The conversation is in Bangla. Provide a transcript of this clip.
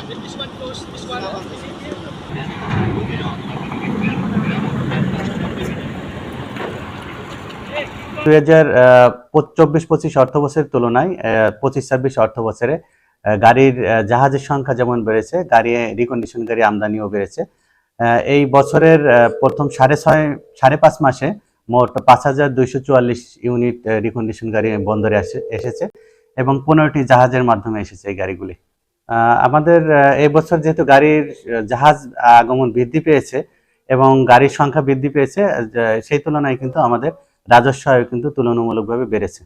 2024-25 অর্থ বছরের তুলনায় 25-26 অর্থ বছরে গাড়ির জাহাজের সংখ্যা যেমন বেড়েছে, গাড়ি রিকন্ডিশন গাড়ি আমদানিও বেড়েছে। এই বছরের প্রথম 5.5 মাসে মোট 5,244 ইউনিট রিকন্ডিশন গাড়ি বন্দরে এসেছে এবং 15টি জাহাজের মাধ্যমে এসেছে এই গাড়িগুলি। আমাদের এই বছর যেহেতু গাড়ির জাহাজ আগমন বৃদ্ধি পেয়েছে এবং গাড়ির সংখ্যা বৃদ্ধি পেয়েছে, সেই তুলনায় কিন্তু আমাদের রাজস্ব আয় কিন্তু তুলনামূলকভাবে বেড়েছে।